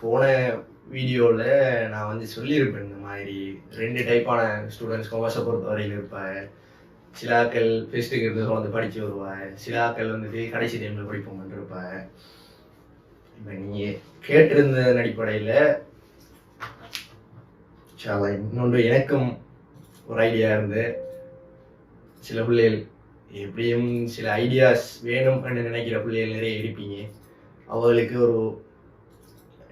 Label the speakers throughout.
Speaker 1: போன வீடியோவில் நான் வந்து சொல்லியிருப்பேன் இந்த மாதிரி 2 டைப்பான ஸ்டூடெண்ட்ஸ் கொமர்ஸை பொறுத்த வரையில் இருப்பாங்க. சில ஆக்கள் ஃபெஸ்ட்டுக்கு இருந்து வந்து படித்து வருவாங்க, சில ஆக்கள் வந்துட்டு கடைசி டைமில் படிப்போம்னு இருப்பாங்க. இப்போ நீங்கள் கேட்டிருந்த அடிப்படையில் இன்னொன்று எனக்கும் ஒரு ஐடியா இருந்து, சில பிள்ளைகள் எப்படியும் சில ஐடியாஸ் வேணும் அப்படின்னு நினைக்கிற பிள்ளைகள் நிறைய இருப்பீங்க. அவர்களுக்கு ஒரு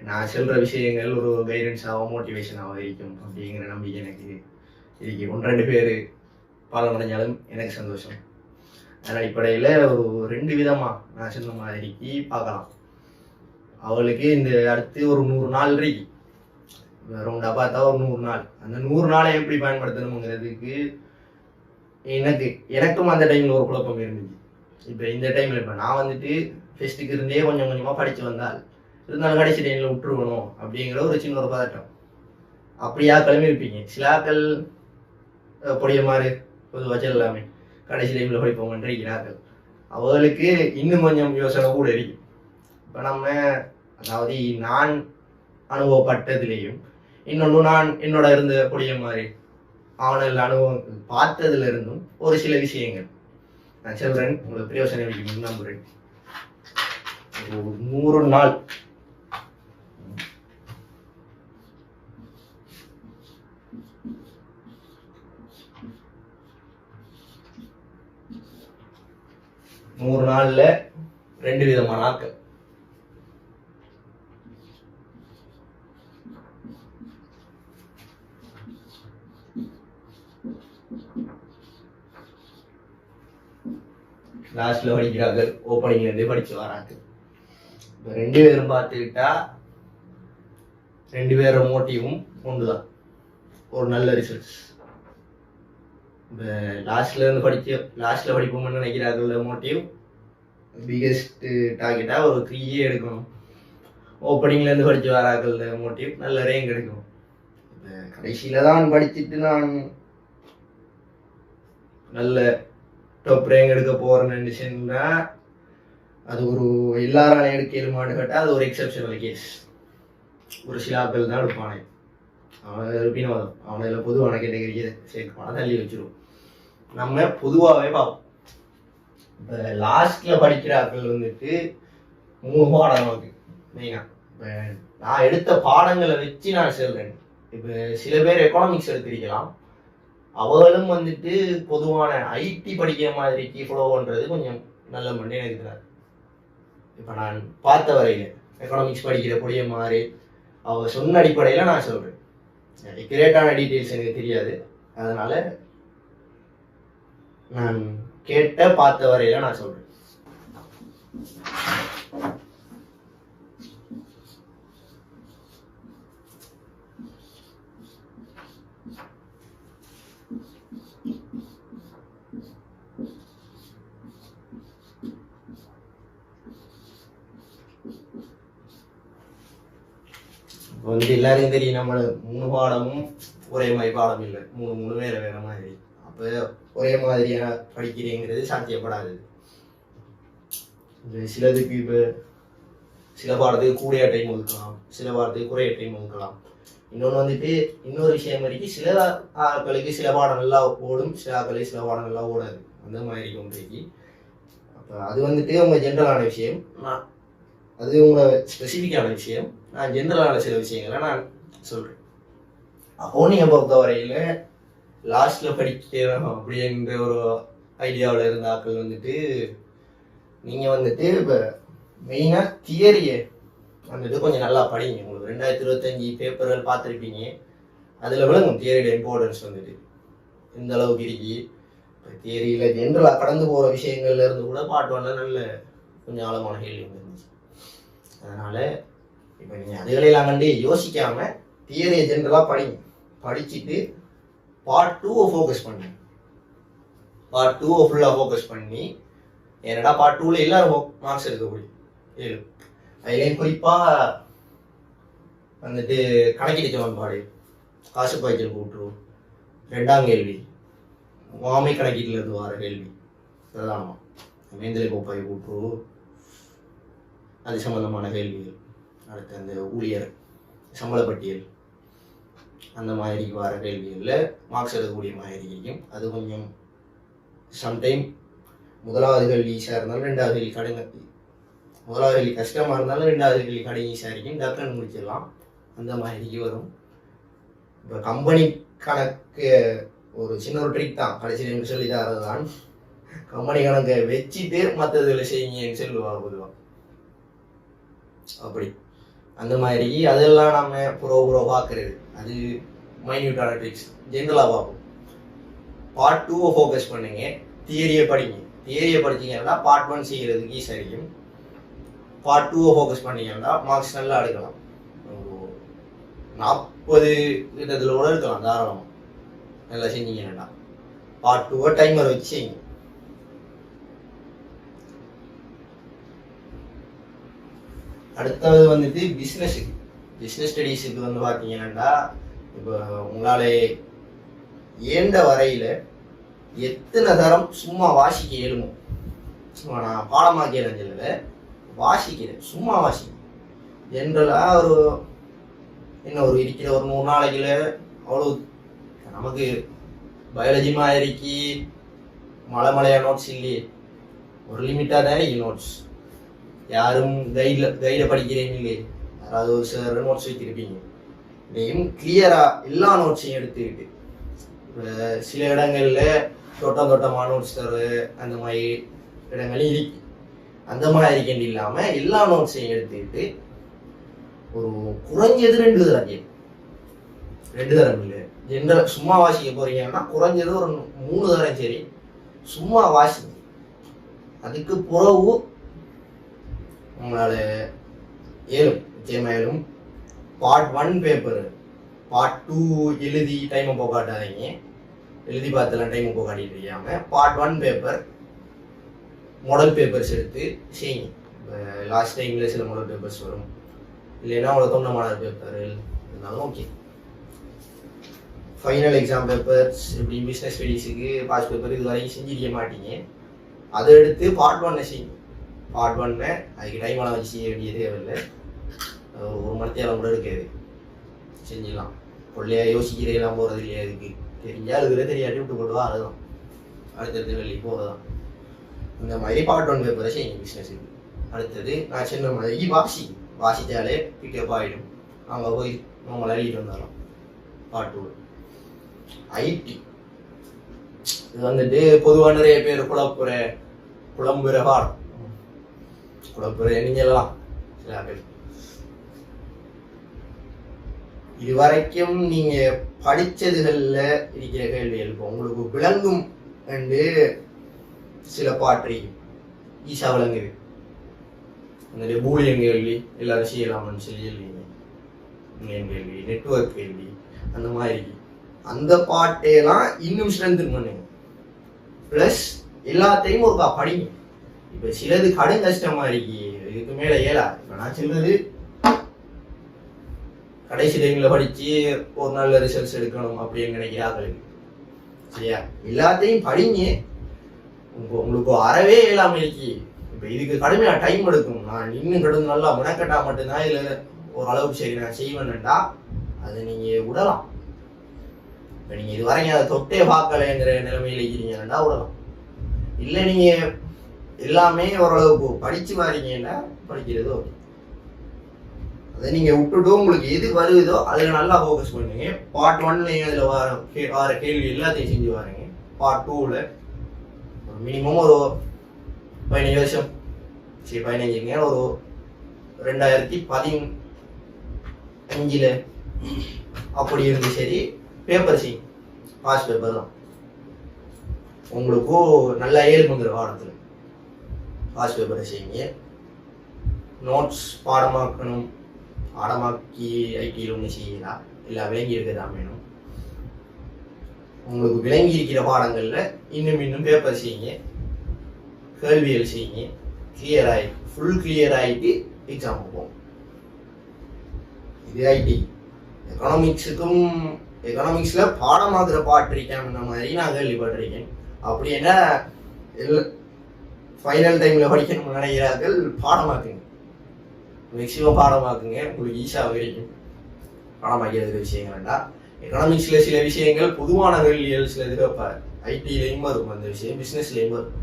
Speaker 1: நான் சொல்கிற விஷயங்கள் ஒரு கைடன்ஸாகவும் மோட்டிவேஷனாகவும் இருக்கும் அப்படிங்கிற நம்பிக்கை எனக்கு இருக்கு. 1-2 பேர் பாடம் அடைஞ்சாலும் எனக்கு சந்தோஷம். அதன் அடிப்படையில் ஒரு 2 விதமாக நான் சொன்ன மாதிரிக்கு பார்க்கலாம். அவளுக்கு இந்த அடுத்து ஒரு 100 நாள் இருக்கு, ரவுண்டாக பார்த்தா ஒரு 100 நாள். அந்த 100 நாளை எப்படி பயன்படுத்தணுங்கிறதுக்கு எனக்கும் அந்த டைமில் ஒரு குழப்பம் இருந்துச்சு. இப்போ இந்த டைமில் இப்போ நான் வந்துட்டு ஃபெஸ்ட்டுக்கு இருந்தே கொஞ்சம் கொஞ்சமாக படித்து வந்தால் இருந்தாலும் கடைசி டைமில் விட்டுருக்கணும் அப்படிங்கிற ஒரு சின்ன ஒரு பதட்டம். அப்படியா கிளம்பி இருப்பீங்க. சில ஆக்கள் பொடிய மாதிரி பொதுவாக எல்லாமே கடைசி டைமில் படிப்போம்ன்றிருக்கிறார்கள். அவர்களுக்கு இன்னும் கொஞ்சம் யோசனை கூட இருக்கு. இப்போ நம்ம அதாவது நான் அனுபவப்பட்டதுலேயும் இன்னொன்று நான் என்னோட இருந்த பொடிய மாதிரி அவனில் அனுபவங்கள் பார்த்ததுல இருந்தும் ஒரு சில விஷயங்கள் நான் சொல்றேன், உங்களுக்கு பிரயோசனை வைக்கணும்னு நம்புறேன். 100 நாள் நாள்ல 2 விதமான ஆட்கள். லாஸ்ட்ல படிக்கிறார்கள், ஓப்பனிங்ல இருந்தே படிச்சு வராங்க. இப்போ 2 பேரும் பார்த்துக்கிட்டா 2 பேரோட மோட்டிவும் ஒன்றுதான், ஒரு நல்ல ரிசல்ட்ஸ். இப்போ லாஸ்ட்ல படிப்போம்னு நினைக்கிறார்கள் மோட்டிவ் பிகெஸ்ட் டார்கெட்டா ஒரு 3 எடுக்கணும். ஓப்பனிங்ல இருந்து படிச்சு வரார்கள் மோட்டிவ் நல்ல ரேங்க் எடுக்கணும். இப்போ கடைசியில தான் படிச்சுட்டு நான் நல்ல டாப் ரேங்க் எடுக்க போறேன்னு சொன்னா அது ஒரு எல்லாராலையும் எடுக்கலுமான்னு கேட்டால் அது ஒரு எக்ஸப்ஷனல் கேஸ். ஒரு சில ஆட்கள் தான் எடுப்பானே, அவன் வினோதம், அவனை இதில் பொதுவான கேட்டகரியை சேர்க்கப்பான தள்ளி வச்சிருவோம். நம்ம பொதுவாகவே பார்ப்போம். இப்போ லாஸ்ட்ல படிக்கிற ஆட்கள் வந்துட்டு 3 பாடம் நமக்கு மெயினாக. இப்போ நான் எடுத்த பாடங்களை வச்சு நான் சொல்றேன். இப்போ சில பேர் எக்கனாமிக்ஸ் எடுத்திருக்கலாம், அவர்களும் வந்துட்டு பொதுவான ஐடி படிக்கிற மாதிரிக்கு ஃபாலோ பண்ணுறது கொஞ்சம் நல்ல மண்டே இருக்கிறார். இப்போ நான் பார்த்த வரையில் எக்கனாமிக்ஸ் படிக்கிற பொடிய மாதிரி அவ சொன்ன அடிப்படையில் நான் சொல்கிறேன். கிரேட்டான டீட்டெயில்ஸ் எனக்கு தெரியாது, அதனால் நான் கேட்ட பார்த்த வரையில் நான் சொல்கிறேன். வந்து எல்லாரையும் தெரியும், நம்ம 3 பாடமும் ஒரே மாதிரி பாடம் இல்லை, 3 வேற மாதிரி. அப்போ ஒரே மாதிரியா படிக்கிறேங்கிறது சாத்தியப்படாது. சிலதுக்கு இப்போ சில பாடத்துக்கு கூடிய டைம் ஒதுக்கலாம், சில பாடத்துக்கு குறைய டைம் ஒதுக்கலாம். இன்னொன்று வந்துட்டு இன்னொரு விஷயம் வரைக்கும் சில ஆட்களுக்கு சில பாடம் நல்லா ஓடும், சில ஆட்களுக்கு சில பாடம் நல்லா ஓடாது, அந்த மாதிரி கொண்டிருக்கு. அப்போ அது வந்துட்டு அவங்க ஜென்ரலான விஷயம், நான் அது உங்களோட ஸ்பெசிஃபிக்கான விஷயம். நான் ஜென்ரலான சில விஷயங்களை நான் சொல்கிறேன். அப்போ நீங்கள் பொறுத்த வரையில் லாஸ்ட்டில் படிக்கிறோம் அப்படிங்கிற ஒரு ஐடியாவில் இருந்த ஆட்கள் வந்துட்டு நீங்கள் வந்துட்டு இப்போ மெயினாக தியரியை வந்துட்டு கொஞ்சம் நல்லா படிங்க. உங்களுக்கு 2025 பேப்பர்கள் பார்த்துருப்பீங்க, அதில் விளங்கும் தியரியோட இம்பார்ட்டன்ஸ் வந்துட்டு எந்த அளவுக்கு இருக்கு. இப்போ தியரியில் ஜென்ரலாக கடந்து போகிற விஷயங்கள்ல இருந்து கூட பார்ட் 1 நல்ல கொஞ்சம் ஆழமான கேள்வி வந்துருந்துச்சு. அதனால் இப்போ நீங்கள் அதுகளெல்லாம் கண்டு யோசிக்காமல் தியரியை ஜென்ரலாக படிச்சுட்டு பார்ட் 2 ஃபோக்கஸ் பண்ணுங்க. பார்ட் 2 ஃபுல்லாக ஃபோக்கஸ் பண்ணி, ஏன்னா பார்ட் 2ல எல்லாரும் மார்க்ஸ் எடுக்கக்கூடிய அதுலேயும் குறிப்பாக வந்துட்டு கணக்கீடு சமன்பாடு, காசு பாய்ச்சல் கூற்று, 2ஆம் கேள்வி, மாமை கணக்கீட்டில் இருந்து வர கேள்வி பிரதானமாக, மேந்தலை கோப்பாய் கூற்று, அது சம்பந்தமான கேள்விகள். அடுத்து அந்த ஊழியர் சம்பளப்பட்டியல் அந்த மாதிரி வர கேள்விகளில் மார்க்ஸ் எடுக்கக்கூடிய மாதிரி இருக்கும். அது கொஞ்சம் சம்டைம் முதலாவது கேள்வி ஈஸியாக இருந்தாலும் ரெண்டாவது கேள்வி கடுங்க, முதலாவது கேள்வி கஷ்டமாக இருந்தாலும் ரெண்டாவது கேள்வி கடன் ஈஸியாக இருக்கும், டக்குன்னு முடிச்சிடலாம். அந்த மாதிரி வரும். இப்போ கம்பெனி கணக்கு ஒரு சின்ன ஒரு ட்ரிக் தான், கடைசியில் சொல்லி தரது தான். கம்பெனி கணக்கை வச்சுட்டு மற்றதுல செய்யுங்கன்னு சொல்லுவா பொதுவாக. அப்படி அந்த மாதிரி அதெல்லாம் நம்ம புறோ பார்க்கறது, அது மைன்யூட்டான ட்ரிக்ஸ். ஜென்ரலாக பார்ப்போம். பார்ட் 2 ஃபோக்கஸ் பண்ணுங்க, தியரியை படிங்க. தியரியை படிச்சிங்கன்னா பார்ட் 1 செய்கிறதுக்கு ஈஸியாக இருக்கும். பார்ட் 2 ஃபோக்கஸ் பண்ணிங்கன்னா மார்க்ஸ் நல்லா எடுக்கலாம். 40 இடத்துல கூட இருக்கலாம் தாராளமாக, நல்லா செஞ்சீங்கன்னா. பார்ட் 2 டைமர் வச்சு செய்யுங்க. அடுத்தது வந்துட்டு பிஸ்னஸ் ஸ்டடீஸுக்கு வந்து பார்த்தீங்கன்னா, இப்போ உங்களால் ஏண்ட வரையில் எத்தனை தரம் சும்மா வாசிக்க இயலுமோ, சும்மா நான் பாடமாக்கிறேன் சொல்லலை, வாசிக்கிறேன், சும்மா வாசிக்கிறேன். ஜென்ரலாக ஒரு இருக்கிற ஒரு 3 நாளைக்குள்ள அவ்வளோ நமக்கு பயாலஜி மாதிரிக்கு மலையா நோட்ஸ் இல்லையே, ஒரு லிமிட்டாக தானே நோட்ஸ். யாரும் கைடை படிக்கிறீங்க இல்லையே, யாராவது ஒரு சில நோட்ஸ் வச்சிருப்பீங்க. இதையும் கிளியராக எல்லா நோட்ஸையும் எடுத்துக்கிட்டு, சில இடங்களில் தோட்டமான நோட்ஸ் தரு அந்த மாதிரி இடங்களையும் இருக்கு. அந்த மாதிரி இருக்கேன் இல்லாமல் எல்லா நோட்ஸையும் எடுத்துக்கிட்டு ஒரு குறைஞ்சது 2 தரம் இல்லை, ஜென்ரல் சும்மா வாசிக்க போறீங்கன்னா குறைஞ்சது ஒரு 3 தரம் சரி சும்மா வாசிங்க. அதுக்கு பிறகு உங்களால் நிச்சயமாயிலும். பார்ட் 1 பேப்பர் பார்ட் 2 எழுதி டைமை போக்காட்டாதீங்க, எழுதி பார்த்தலாம் டைமை போக்காட்டிட்டு இருக்காம. பார்ட் 1 பேப்பர் மாடல் பேப்பர்ஸ் எடுத்து செய்யுங்க. இப்போ லாஸ்ட் டைமில் சில மாடல் பேப்பர்ஸ் வரும், இல்லைன்னா அவ்வளோ தொண்டமான பேப்பர் இருந்தாலும் ஓகே. ஃபைனல் எக்ஸாம் பேப்பர்ஸ் இப்படி பிஸ்னஸ் ஸ்டடீஸுக்கு பாஸ் பேப்பர் இது வரைக்கும் செஞ்சிருக்க மாட்டீங்க, அதை எடுத்து பார்ட் 1 செய்யுங்க. பார்ட் 1 அதுக்கு டைமெல்லாம் வச்சு செய்ய வேண்டிய தேவையில்லை, ஒரு மணித்தேரம் கூட இருக்காது, செஞ்சிடலாம். பொள்ளையா யோசிக்கிறதெல்லாம் போகிறது இல்லையா, அதுக்கு தெரிஞ்சால் அதுக்குள்ள தெரியாட்டி விட்டு போட்டுவா, அதுதான் அடுத்தடுத்து வெளியே போகிறதான். இந்த மாதிரி பார்ட் 1 பேப்பரை செய்யுங்க பிஸ்னஸுக்கு. அடுத்தது நான் சொன்ன மாதிரி வாசித்தாலே பிக்கப் ஆகிடும், அவங்க போய் நம்மளை அழிட்டு வந்தாலும். பார்ட் 2 ஐடி, இது வந்துட்டு பொதுவாக நிறைய பேர் குழம்புற பாடம், குழம்புற நீங்கலாம் சில பேர் இதுவரைக்கும் நீங்க படிச்சதுகள்ல இருக்கிற கேள்விகள் இப்போ உங்களுக்கு விளங்கும் என்று சில பாற்றி ஈஸா விளங்குது. அந்த பூலியன் கேள்வி எல்லாரும் செய்யலாம்னு சொல்லி கேள்வி, நெட்வொர்க் கேள்வி, அந்த மாதிரி அந்த பாட்டையெல்லாம் இன்னும் ஸ்ட்ரென்தன் பண்ணுங்க. பிளஸ் எல்லாத்தையும் ஒருக்கா படிங்க. இப்ப சிலது கடும் கஷ்டமா இருக்கு, இதுக்கு மேல ஏலா. இப்ப நான் சொல்றது கடைசி டைம்ல படிச்சு ஒரு நல்ல ரிசல்ட்ஸ் எடுக்கணும் அப்படின்னு நினைக்கிறார்கள். சரியா, எல்லாத்தையும் படிங்க. உங்களுக்கு அறவே இல்லாம இருக்கு. இப்ப இதுக்கு கடுமையா டைம் எடுக்கும். நான் இன்னும் கடுமை நல்லா முடக்கட்டா மட்டும்தான் இதுல ஒரு அளவுக்கு சரி நான் செய்வேன்டா, அதை நீங்க விடலாம். இப்ப நீங்க இது வரைக்கும் அதை தொட்டே பார்க்கலைங்கிற நிலைமையில இருக்கிறீங்கன்னா விடலாம். இல்ல நீங்க எல்லாமே ஓரளவுக்கு படிச்சு வாரீங்கன்னா படிக்கிறது ஓகே. அதை நீங்க விட்டுட்டு உங்களுக்கு எது வருதோ அதுல நல்லா ஃபோக்கஸ் பண்ணுங்க. பார்ட் 1 அதுல வர கேள்வி எல்லாத்தையும் செஞ்சு வாருங்க. பார்ட் 2ல மினிமம் ஒரு 15 வருஷம், சரி 15ங்க, ஒரு 2015 அப்படி இருந்து சரி பேப்பர் செய்யும். பாஸ் பேப்பர் தான் உங்களுக்கும் நல்லா ஏழுமுங்கிற வாரத்தில் பாஸ் பேப்பரை செய்யுங்க. நோட்ஸ் பாடமாக்கணும், பாடமாக்கி ஐடியில் ஒன்று செய்யலாம், இல்லை விளங்கி இருக்கதான் வேணும். உங்களுக்கு விளங்கி இருக்கிற பாடங்களில் இன்னும் பேப்பர் செய்யுங்க, கேள்விகள் செய்யுங்க. கிளியர் ஆகிட்டு ஃபுல் கிளியர் ஆகிட்டு எக்ஸாம் போகும். இது ஐடி. எக்கனாமிக்ஸில் பாடமாக்குற பாட்டு இருக்கேன் அந்த மாதிரி நான் கேள்விப்பட்டிருக்கேன். அப்படின்னா ஃபைனல் டைமில் படிக்கணும்னு நினைக்கிறார்கள், பாடமாக்குங்க, மேக்சிமம் பாடமாக்குங்க, உங்களுக்கு ஈஸியாக கிடைக்கும். பாடமாக்கிறதுக்கு விஷயங்கள்டா எக்கனாமிக்ஸ்ல சில விஷயங்கள் பொதுவான கேள்விகள் சில இது வைப்பார். ஐடிலையும் வரும் அந்த விஷயம், பிஸ்னஸ்லையும் வரும்.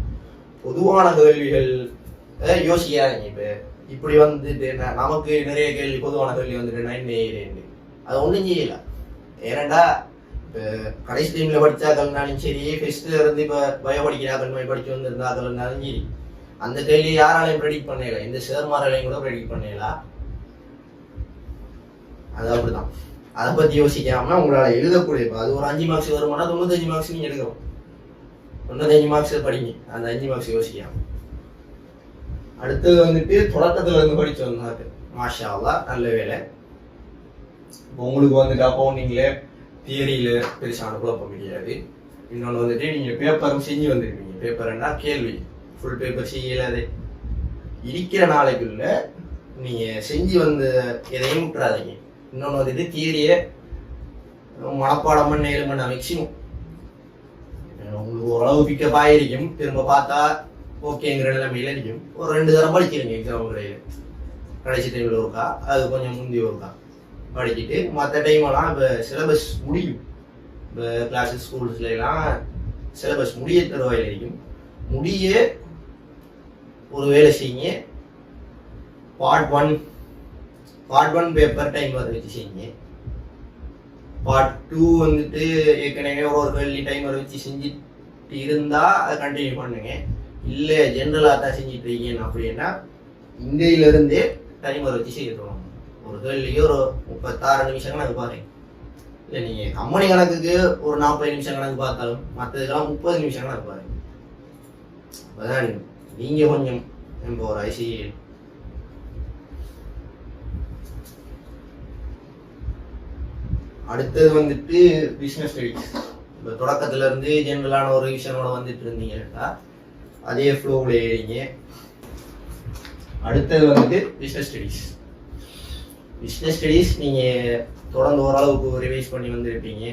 Speaker 1: பொதுவான கேள்விகள் யோசிக்காதீங்க. இப்போ இப்படி வந்துட்டு நமக்கு நிறைய கேள்வி பொதுவான கேள்வி வந்துட்டு நான் என்ன அதை ஒன்றும் செய்யல. ஏனண்டா இப்போ கடைசி டைமில் படித்தாக்கள்னாலும் சரி, ஃபெஸ்ட்டில் இருந்து இப்போ பயோ படிக்கிறாக்கள் மாதிரி படிச்சு வந்திருந்தாக்கள்னாலும் சரி, அந்த கேள்வியை யாராலையும் ப்ரெடிக்ட் பண்ணல, இந்த சேர்மாராலையும் கூட ப்ரெடிக்ட் பண்ணல. அது அப்படிதான். அதை பற்றி யோசிக்காம உங்களால் எழுதக்கூடிய இப்போ அது ஒரு 5 மார்க்ஸ் வருமானா 95 மார்க்ஸ் நீங்கள் எடுக்கணும். 95 மார்க்ஸ் படிங்க, அந்த 5 மார்க்ஸ் யோசிக்காம. அடுத்தது வந்துட்டு தொடக்கத்துல இருந்து படிச்சு வந்தாரு, மாஷா அல்லாஹ் நல்ல வேலை. இப்போ உங்களுக்கு வந்துட்டு அக்கௌண்டிங்ல தியரியில பெருசான குழப்பம் முடியாது. இன்னொன்று வந்துட்டு நீங்க பேப்பரும் செஞ்சு வந்திருப்பீங்க. பேப்பர்னா கேள்வி ஃபுல் பேப்பர் செய்யலாது இருக்கிற நாளைக்குள்ள நீங்க செஞ்சு வந்து எதையும் விட்டுறாதீங்க. இன்னொன்று வந்துட்டு தியரியை மனப்பாடம் பண்ண 7 மணி மேக்சிமம் உங்களுக்கு ஓரளவு பிக்கப் ஆகிருக்கும். திரும்ப பார்த்தா ஓகேங்கிற நிலைமையில இருக்கும். ஒரு 2 தரம் படிச்சிருங்க எக்ஸாம் முறையில். கடைசி டைமில் ஒருக்கா, அது கொஞ்சம் முந்தி ஒருக்கா படிச்சுட்டு மற்ற டைமெல்லாம் இப்போ சிலபஸ் முடியும். இப்போ கிளாஸஸ் ஸ்கூல்ஸ்லாம் சிலபஸ் முடிய தருவாயில் இருக்கும். முடிய ஒரு வேலை செய்யுங்க. பார்ட் ஒன் பேப்பர் டைம் வர வச்சு செய்யுங்க. பார்ட் 2 வந்துட்டு ஏற்கனவே ஒரு கேள்வி டைம் வர வச்சு செஞ்சுட்டு இருந்தால் அதை கண்டினியூ பண்ணுங்க. இல்லை ஜென்ரலாக தான் செஞ்சுட்டு இருக்கீங்க அப்படின்னா இந்தியிலிருந்தே டைமர் வச்சு செய்யணும். ஒரு கேள்விக்கு ஒரு 36 நிமிஷம் கணக்கு பாருங்க. இல்லை நீங்கள் கம்பெனி கணக்குக்கு ஒரு 40 நிமிஷம் கணக்கு பார்த்தாலும் மற்றதுக்கெல்லாம் 30 நிமிஷம் கணக்கு பாருங்க. அப்போதான் நீங்கள் கொஞ்சம் இப்போ ஒரு ஐசி. அடுத்தது வந்துட்டு பிஸ்னஸ் ஸ்டடிஸ். இப்போ தொடக்கத்துல இருந்து ஜென்ரலான ஒரு விஷயனோட வந்துட்டு இருந்தீங்கன்னா அதே ஃப்ளோவில் ஏறிங்க. அடுத்தது வந்துட்டு பிஸ்னஸ் ஸ்டடீஸ் நீங்கள் தொடர்ந்து ஓரளவுக்கு ரிவைஸ் பண்ணி வந்திருப்பீங்க.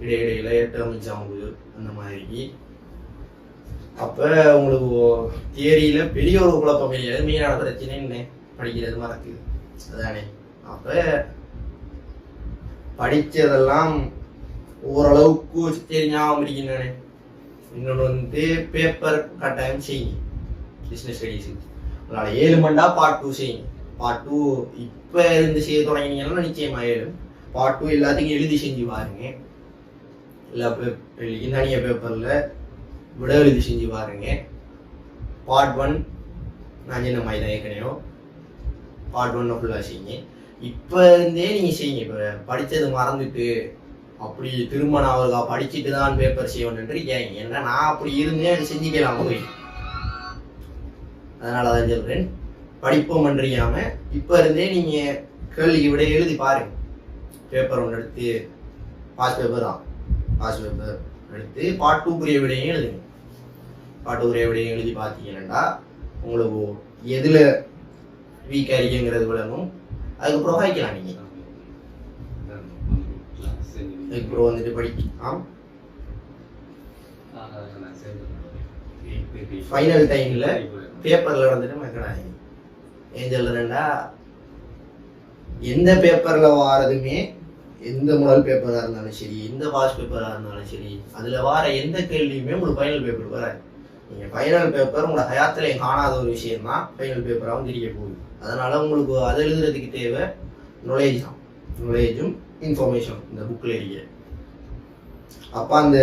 Speaker 1: இடையிடையில் டேர்ம் எக்ஸாமுக்கு அந்த மாதிரி. அப்போ உங்களுக்கு தியரியில் பெரிய ஒரு குழப்பம் கிடையாது. மெயினான பிரச்சனை என்ன, படிக்கிறது மறக்குது அதானே. அப்போ படித்ததெல்லாம் ஓரளவுக்கு தெரிஞ்சாமல் இருக்கீங்கண்ணே. இன்னொன்று வந்து பேப்பர் கட்டாயம் செய்யுங்க. பிஸ்னஸ் ஸ்டடீஸுக்கு உங்களால் 7 மண்டா பார்ட் 2 செய்யுங்க. பார்ட் 2 இப்போ இருந்து செய்ய தொடங்கினீங்கன்னா நிச்சயமாக 7. பார்ட் 2 எல்லாத்துக்கும் எழுதி செஞ்சு பாருங்க. எல்லா தனிய பேப்பரில் விட எழுதி செஞ்சு பாருங்க. பார்ட் 1 நான் என்ன மாதிரி தான் ஏற்கனவே பார்ட் 1 ஃபுல்லாக செய்யுங்க. இப்போ இருந்தே நீங்கள் செய்யுங்க. இப்போ படித்தது மறந்துட்டு அப்படி திரும்ப நான் அவருக்கா படிச்சுட்டு தான் பேப்பர் செய்யணுன்ட்டு கேங்க. ஏன்னா நான் அப்படி இருந்தேன் அது செஞ்சுக்கலாம் போய். அதனால தான் சொல்கிறேன், படிப்போம் பண்றியாம இப்போ இருந்தே நீங்கள் கேள்விக்கு விட எழுதி பாருங்க. பேப்பர் ஒன்று எடுத்து பாஸ் பேப்பர் எடுத்து பார்ட் 2 விடையும் எழுதுங்க. பார்ட் 2 விடையும் எழுதி பார்த்தீங்கன்னா உங்களுக்கு எதில் வீக்காக இருக்குங்கிறது விடணும். அதுக்கப்புறம் வாய்க்கலாம். நீங்கள் அதுக்கப்புறம் வந்துட்டு படிக்கலாம். ஃபைனல் டைமில் பேப்பரில் வந்துட்டு மக்களாங்க ஏஞ்சல் ரெண்டா எந்த பேப்பரில் வாரதுமே, எந்த முதல் பேப்பராக இருந்தாலும் சரி, எந்த பாஸ் பேப்பராக இருந்தாலும் சரி, அதில் வார எந்த கேள்வியுமே உங்களுக்கு ஃபைனல் பேப்பர் வராது. நீங்கள் ஃபைனல் பேப்பர் உங்களோட ஹயாத்தில் காணாத ஒரு விஷயம் தான் ஃபைனல் பேப்பராகவும் தெரிய போகுது. அதனால் உங்களுக்கு அதை எழுதுறதுக்கு தேவை நாலேஜும் இன்ஃபர்மேஷன் இந்த புக்கில் இருக்கிற. அப்போ அந்த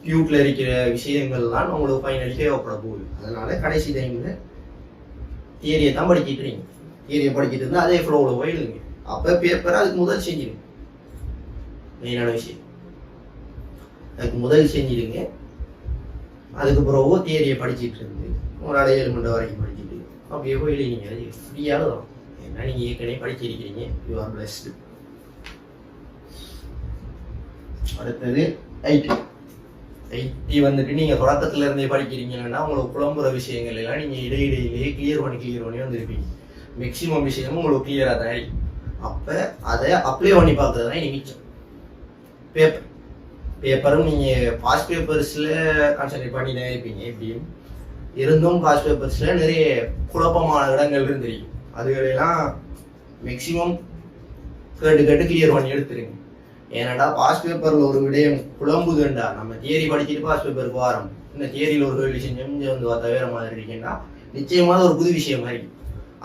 Speaker 1: டியூட்டில் இருக்கிற விஷயங்கள்லாம் உங்களுக்கு ஃபைனலி தேவைப்பட போகுது. அதனால் கடைசி டைமில் தியரியை தான் படிக்கிட்டுறீங்க. தியரியை படிக்கிட்டு இருந்தால் அதே ஃப்ளோவில் போய் எழுதுங்க. அப்போ பேப்பரை அதுக்கு முதல் செஞ்சிடுங்க. மெயினான விஷயம் அதுக்கு முதல் செஞ்சிடுங்க. அதுக்கு பிறகு தியரியை படிச்சுட்டு இருந்து ஒரு 7 மணி வரைக்கும் படிச்சுட்டு அப்படியே போய் எழுதிங்க. அது ஃப்ரீயாக தான். ஏன்னா நீங்கள் ஏற்கனவே படிச்சிருக்கிறீங்க. You are blessed. அடுத்தது ஐடி வந்துட்டு நீங்கள் தொடக்கத்துல இருந்தே படிக்கிறீங்கன்னா உங்களுக்கு புலம்புற விஷயங்கள் எல்லாம் நீங்கள் இடையிடையிலேயே கிளியர் பண்ணி வந்திருப்பீங்க. மேக்சிமம் விஷயமும் உங்களுக்கு கிளியராக தான் இருக்கும். அப்போ அதை அப்ளை பண்ணி பார்க்கறது தான் மிச்சம். பேப்பரும் நீங்கள் பாஸ் பேப்பர்ஸில் கான்சன்ட்ரேட் பண்ணி தான் இருப்பீங்க. எப்படியும் இருந்தும் பாஸ் பேப்பர்ஸில் நிறைய குழப்பமான இடங்கள் இருந்திருக்கும். அதுகளெல்லாம் மேக்சிமம் கேட்டு கேட்டு கிளியர் பண்ணி எடுத்துருங்க. ஏன்னாடா பாஸ் பேப்பர்ல ஒரு விடயம் குழம்புதுண்டா, நம்ம தியரி படிச்சுட்டு பாஸ் பேப்பருக்கு வரோம், இந்த தியரியில் ஒரு கேள்வி செஞ்சோம் இங்கே வந்து பார்த்தா வேற மாதிரி இருக்கேன்னா நிச்சயமாக ஒரு புது விஷயம் மாதிரி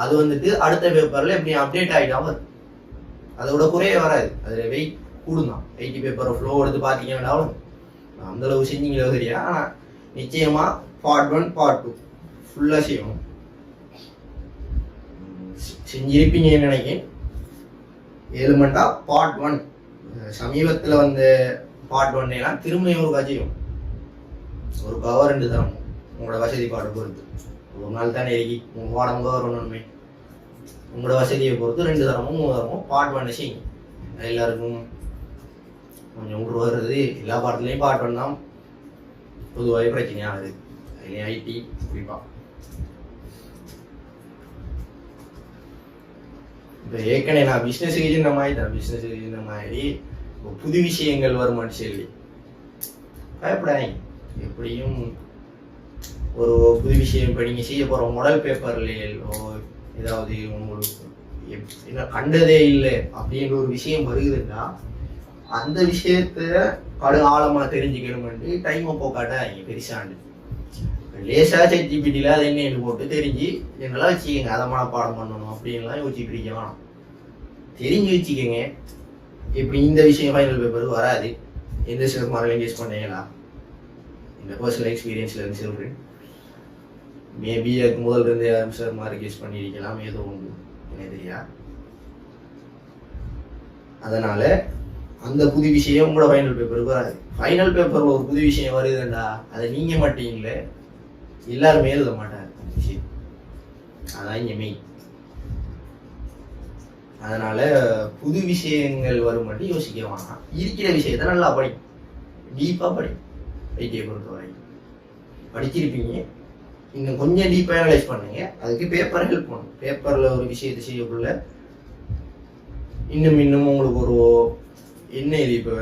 Speaker 1: அது வந்துட்டு அடுத்த பேப்பர்ல எப்படி அப்டேட் ஆகிட்டாம வரும். அதோட குறைய வராது, அதில் வெயிட் கூடுதான். 80 பேப்பரை ஃப்ளோ எடுத்து பார்த்தீங்கன்னா அந்த அளவு செஞ்சீங்களோ சரியா. ஆனால் நிச்சயமா பார்ட் 1 பார்ட் 2 ஃபுல்லாக செய்யணும். செஞ்சிருப்பீங்கன்னு நினைக்கிறேன். ஏழுமெண்டா பார்ட் 1 சமீபத்தில் வந்த பார்ட் 1 எல்லாம் திரும்ப ஒரு கஜையும் ஒரு கவர் 2 தரம் உங்களோட வசதி பாட்டை பொறுத்து. ஒரு நாள் தானே இறக்கி உங்கள் பாடம் கவர் ஒன்றுமே உங்களோட வசதியை பொறுத்து 2 தரமும் 3 தரமும் பார்ட் 1 செய்யுங்க. எல்லாருக்கும் கொஞ்சம் விட்டு வருது. எல்லா பாடத்துலையும் பார்ட் 1 தான் பொதுவாகவே பிரச்சனையாகுது. அதுலேயும் ஐடி குறிப்பாக. இப்போ ஏற்கனவே நான் பிஸ்னஸுக்கு சின்ன மாதிரி தான், பிஸ்னஸுக்கு சின்ன மாதிரி புது விஷயங்கள் வருமானு சொல்லி பயப்படாதீங்க. எப்படியும் ஒரு புது விஷயம் இப்போ நீங்கள் செய்ய போகிற மாடல் பேப்பர்லையோ ஏதாவது உங்களுக்கு என்ன கண்டதே இல்லை அப்படின்ற ஒரு விஷயம் வருகுதுன்னா அந்த விஷயத்த கடு ஆழமாக தெரிஞ்சுக்கணும்னு டைமை போக்காட்டாங்க. பெருசாண்டு லேசாக ChatGPTல அதை என்ன போட்டு தெரிஞ்சு என்னெல்லாம் வச்சுக்கோங்க, அதை மனப்பாடம் பண்ணணும் அப்படின்லாம் யோசிச்சுட்டு இருக்க வேணாம். தெரிஞ்சு வச்சுக்கோங்க. இப்படி இந்த விஷயம் ஃபைனல் பேப்பருக்கு வராது. எந்த சிலர் மாதிரி என்கேஜ் பண்ணீங்களா இந்த பர்சனல் எக்ஸ்பீரியன்ஸ்ல இருந்து சொல்கிறேன். மேபி அதுக்கு முதல்ல இருந்து யாரும் சார் மாதிரி கேஸ் பண்ணியிருக்கலாம், ஏதோ ஒன்று எனக்கு தெரியா. அதனால அந்த புது விஷயம் உங்களோட ஃபைனல் பேப்பருக்கு வராது. ஃபைனல் பேப்பரில் ஒரு புது விஷயம் வருதுண்டா அதை நீங்கள் மாட்டீங்களே, எல்லாருமே எழுத மாட்டாங்க அந்த விஷயம். அதான் இங்கே மெயின். அதனால புது விஷயங்கள் வரும் மட்டும் யோசிக்க வேணாம். இருக்கிற விஷயத்த நல்லா படிக்கும், டீப்பாக படிக்கும். ஐடியை பொறுத்த வரைக்கும் படிச்சிருப்பீங்க, இன்னும் கொஞ்சம் டீப்பாக அனலைஸ் பண்ணுங்க. அதுக்கு பேப்பரை ஹெல்ப் பண்ணும். பேப்பரில் ஒரு விஷயத்தை செய்யக்குள்ள இன்னும் உங்களுக்கு ஒரு என்ன இது இப்போ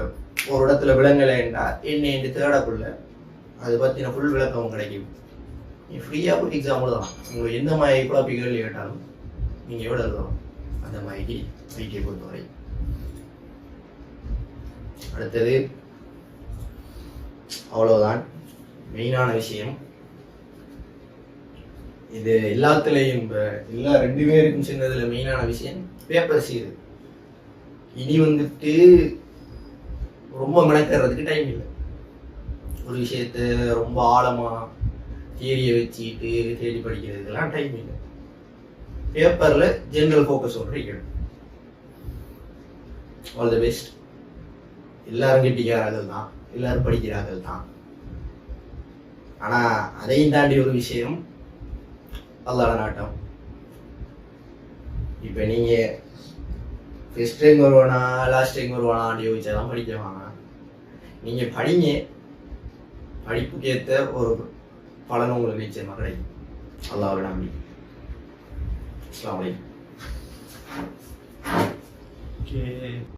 Speaker 1: ஒரு இடத்துல விலங்கலைண்டா என்ன என்று தேடக்குள்ள அதை பற்றின ஃபுல் விளக்கம் கிடைக்கும். நீங்கள் ஃப்ரீயாக போய் எக்ஸாம் எழுதலாம். உங்களுக்கு எந்த மாதிரி குழப்பிகள் கேட்டாலும் நீங்கள் எவ்வளோ எழுதலாம் அந்த மாதிரி ஐடியை பொறுத்தவரை. அடுத்தது அவ்வளவுதான் மெயினான விஷயம். இது எல்லாத்துலேயும் எல்லா 2 பேருக்கும் சின்னதுல மெயினான விஷயம் பேப்பர் செய்யுது. இனி வந்துட்டு ரொம்ப மெனக்கிறதுக்கு டைம் இல்லை. ஒரு விஷயத்த ரொம்ப ஆழமா தியரியை வச்சுக்கிட்டு தேடி படிக்கிறதுக்கெல்லாம் டைம் இல்லை. பேப்பர்ல ஜெனரல் ஃபோக்கஸ் இருக்கணும். All the best. எல்லாரும் கெட்டிக்காரர்கள் தான், எல்லாரும் படிக்கிறார்கள் தான். ஆனா அதையும் தாண்டி ஒரு விஷயம் அல்லாஹ் நாட்டம். இப்ப நீங்க ஃபர்ஸ்ட் டைம் வருவானா லாஸ்ட் டைம் வருவானா யோசிச்சாதான் படிக்க வேணாம். நீங்க படிங்க, படிப்புக்கு ஏற்ற ஒரு பலன் உங்களுக்கு நிச்சயமா கிடைக்கும். அல்லாஹ்வை நம்பி. அஸ்ஸலாமு அலைக்கும்.